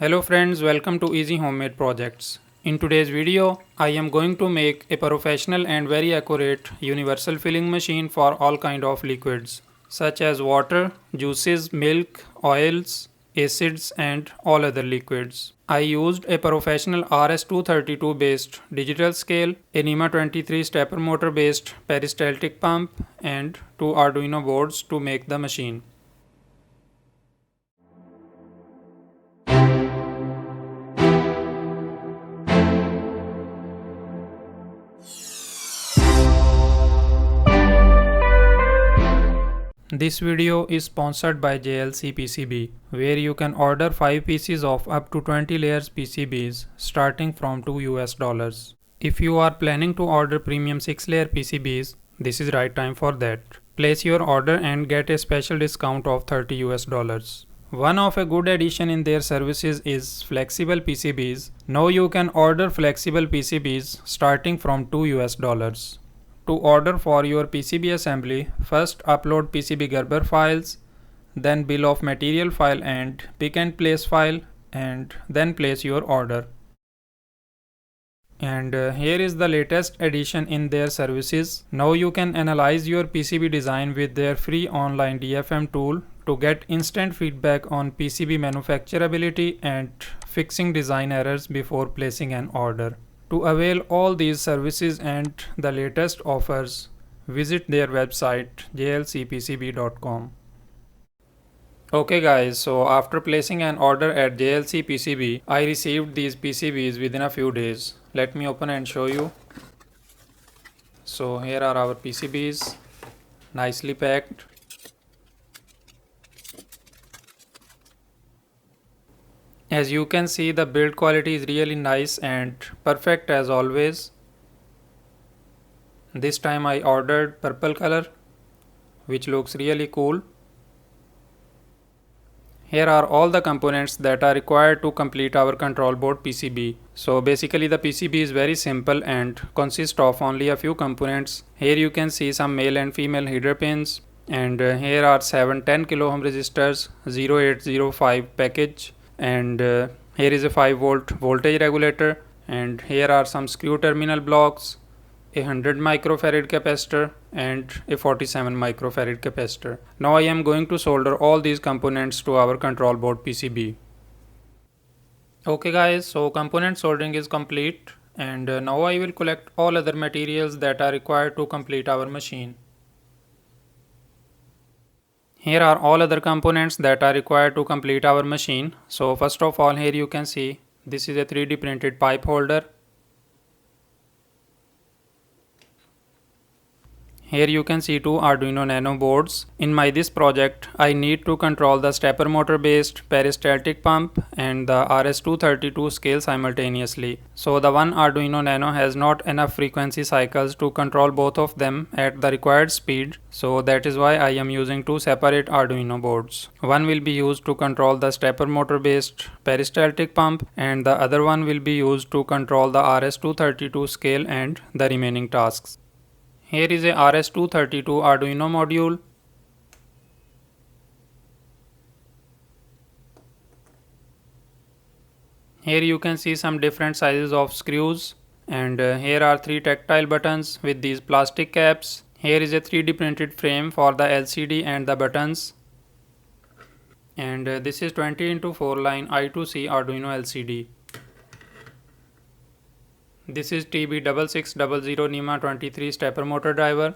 Hello friends, welcome to Easy Homemade Projects. In today's video, I am going to make a professional and very accurate universal filling machine for all kind of liquids such as water, juices, milk, oils, acids and all other liquids. I used a professional RS232 based digital scale, a NEMA 23 stepper motor based peristaltic pump and two Arduino boards to make the machine. This video is sponsored by JLC PCB, where you can order 5 pieces of up to 20 layers PCBs starting from $2. If you are planning to order premium 6-layer PCBs, this is right time for that. Place your order and get a special discount of $30. One of a good addition in their services is flexible PCBs. Now you can order flexible PCBs starting from $2. To order for your PCB assembly, first upload PCB Gerber files, then bill of material file and pick and place file, and then place your order. And here is the latest addition in their services. Now you can analyze your PCB design with their free online DFM tool to get instant feedback on PCB manufacturability and fixing design errors before placing an order. To avail all these services and the latest offers, visit their website jlcpcb.com. Okay guys, so after placing an order at JLC PCB, I received these PCBs within a few days. Let me open and show you. So here are our PCBs, nicely packed. As you can see, the build quality is really nice and perfect as always. This time I ordered purple color, which looks really cool. Here are all the components that are required to complete our control board PCB. So basically the PCB is very simple and consists of only a few components. Here you can see some male and female header pins, and here are 7 10 kilo ohm resistors, 0805 package, and here is a 5 volt voltage regulator, and here are some screw terminal blocks, a 100 microfarad capacitor and a 47 microfarad capacitor. Now I am going to solder all these components to our control board PCB. Okay guys, so component soldering is complete, and now I will collect all other materials that are required to complete our machine. Here are all other components that are required to complete our machine. So first of all, here you can see this is a 3D printed pipe holder. Here you can see two Arduino Nano boards. In this project, I need to control the stepper motor based peristaltic pump and the RS232 scale simultaneously. So the one Arduino Nano has not enough frequency cycles to control both of them at the required speed. So that is why I am using two separate Arduino boards. One will be used to control the stepper motor based peristaltic pump, and the other one will be used to control the RS232 scale and the remaining tasks. Here is a RS232 Arduino module. Here you can see some different sizes of screws, and here are 3 tactile buttons with these plastic caps. Here is a 3D printed frame for the LCD and the buttons, and this is 20x4 line I2C Arduino LCD. This is TB6600 NEMA 23 stepper motor driver,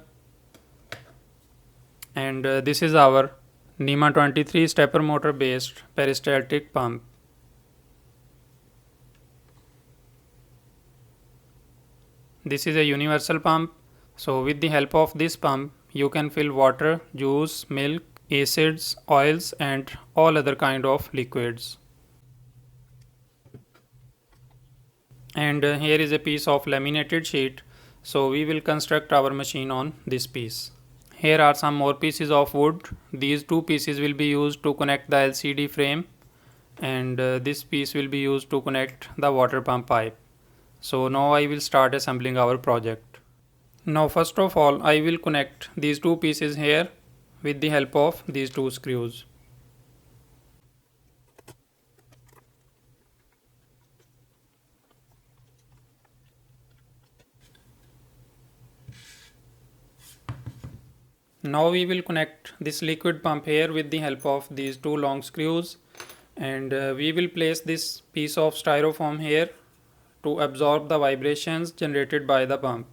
and this is our NEMA 23 stepper motor based peristaltic pump. This is a universal pump, so with the help of this pump you can fill water, juice, milk, acids, oils and all other kind of liquids. And here is a piece of laminated sheet, so we will construct our machine on this piece. Here are some more pieces of wood. These two pieces will be used to connect the LCD frame, and this piece will be used to connect the water pump pipe. So now I will start assembling our project. Now first of all, I will connect these two pieces here with the help of these two screws. Now we will connect this liquid pump here with the help of these two long screws, and we will place this piece of styrofoam here to absorb the vibrations generated by the pump.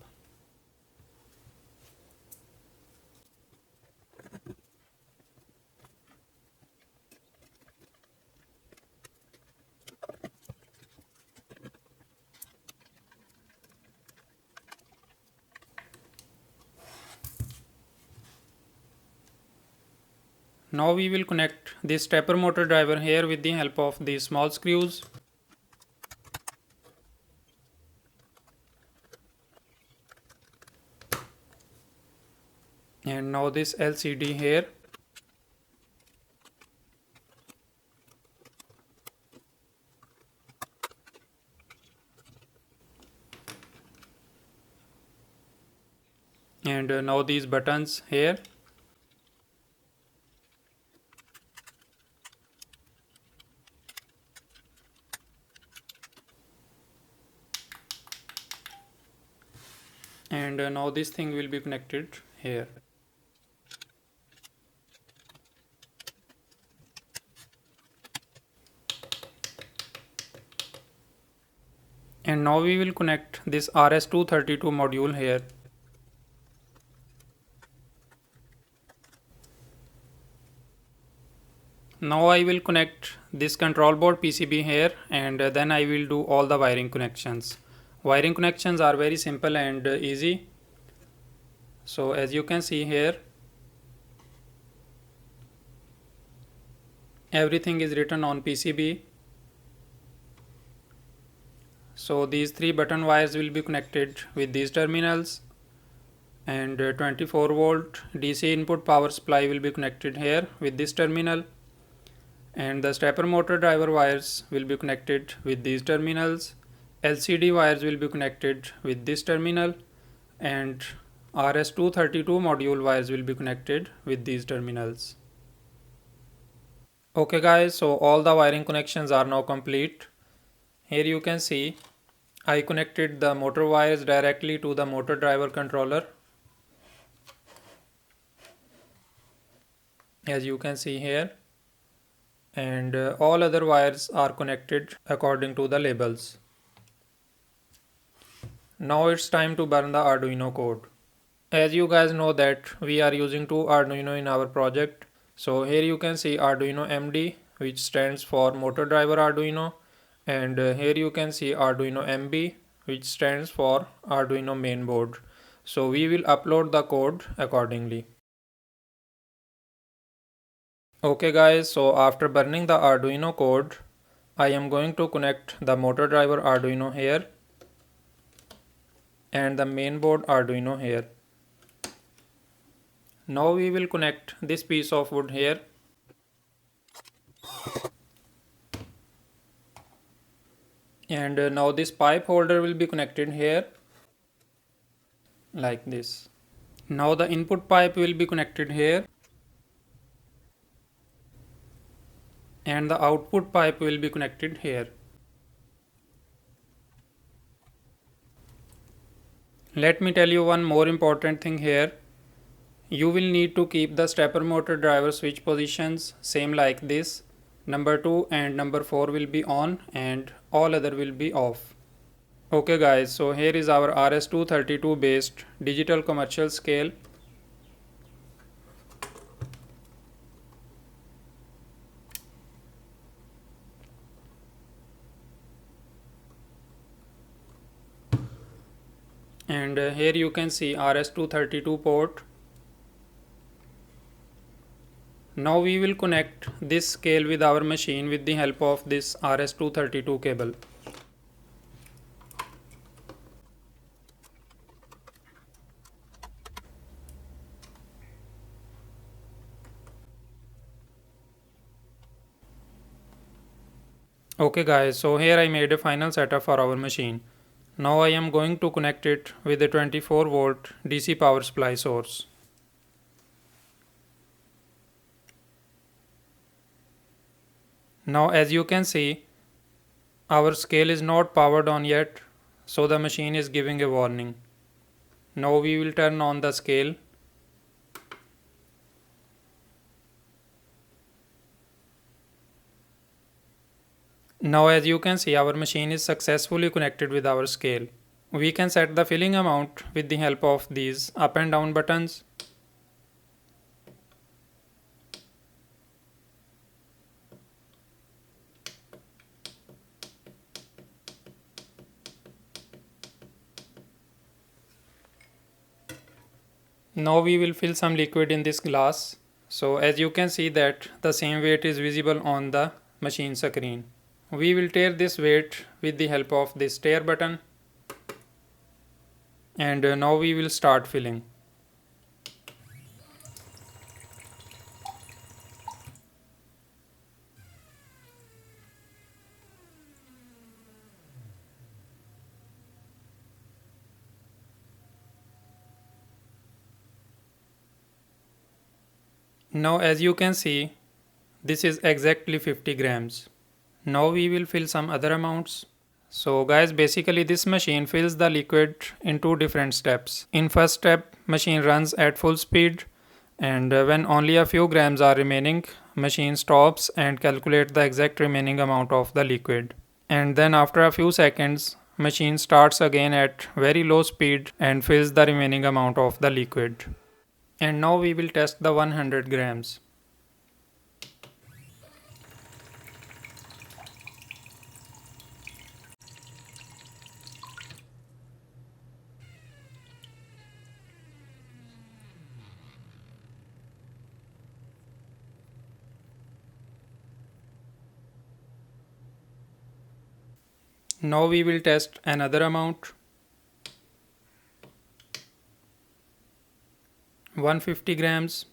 Now we will connect this stepper motor driver here with the help of these small screws. And now this LCD here. And now these buttons here. And now this thing will be connected here. And now we will connect this RS232 module here. Now I will connect this control board PCB here, and then I will do all the wiring connections. Wiring connections are very simple and easy. So as you can see here, everything is written on PCB. So these three button wires will be connected with these terminals, and 24 volt DC input power supply will be connected here with this terminal, and the stepper motor driver wires will be connected with these terminals. LCD wires will be connected with this terminal, and RS232 module wires will be connected with these terminals. Okay guys, so all the wiring connections are now complete. Here you can see I connected the motor wires directly to the motor driver controller. As you can see here, and all other wires are connected according to the labels. Now it's time to burn the Arduino code. As you guys know that we are using two Arduino in our project. So here you can see Arduino MD, which stands for motor driver Arduino, and here you can see Arduino MB, which stands for Arduino mainboard. So we will upload the code accordingly. Okay guys, so after burning the Arduino code, I am going to connect the motor driver Arduino here and the mainboard Arduino here. Now we will connect this piece of wood here. And now this pipe holder will be connected here like this. Now the input pipe will be connected here, and the output pipe will be connected here. Let me tell you one more important thing here. You will need to keep the stepper motor driver switch positions same like this. Number 2 and number 4 will be on and all other will be off. Okay guys, so here is our RS232 based digital commercial scale. And here you can see RS232 port. Now we will connect this scale with our machine with the help of this RS232 cable. Okay guys, so here I made a final setup for our machine. Now I am going to connect it with a 24 volt DC power supply source. Now as you can see, our scale is not powered on yet, so the machine is giving a warning. Now we will turn on the scale. Now as you can see, our machine is successfully connected with our scale. We can set the filling amount with the help of these up and down buttons. Now we will fill some liquid in this glass. So as you can see that the same weight is visible on the machine screen. We will tare this weight with the help of this tare button. And now we will start filling. Now as you can see, this is exactly 50 grams. Now we will fill some other amounts. So guys, basically this machine fills the liquid in two different steps. In first step, machine runs at full speed, and when only a few grams are remaining, machine stops and calculates the exact remaining amount of the liquid. And then after a few seconds, machine starts again at very low speed and fills the remaining amount of the liquid. And now we will test the 100 grams. Now we will test another amount. 150 grams.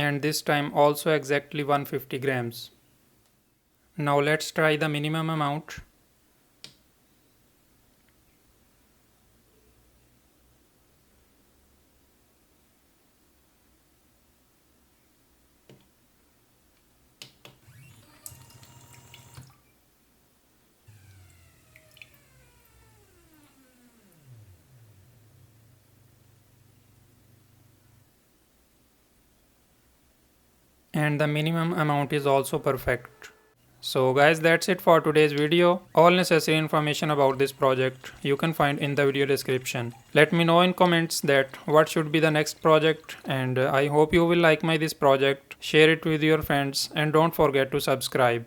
And this time also exactly 150 grams. Now let's try the minimum amount. And the minimum amount is also perfect. So guys, that's it for today's video. All necessary information about this project you can find in the video description. Let me know in comments that what should be the next project, and I hope you will like this project. Share it with your friends and don't forget to subscribe.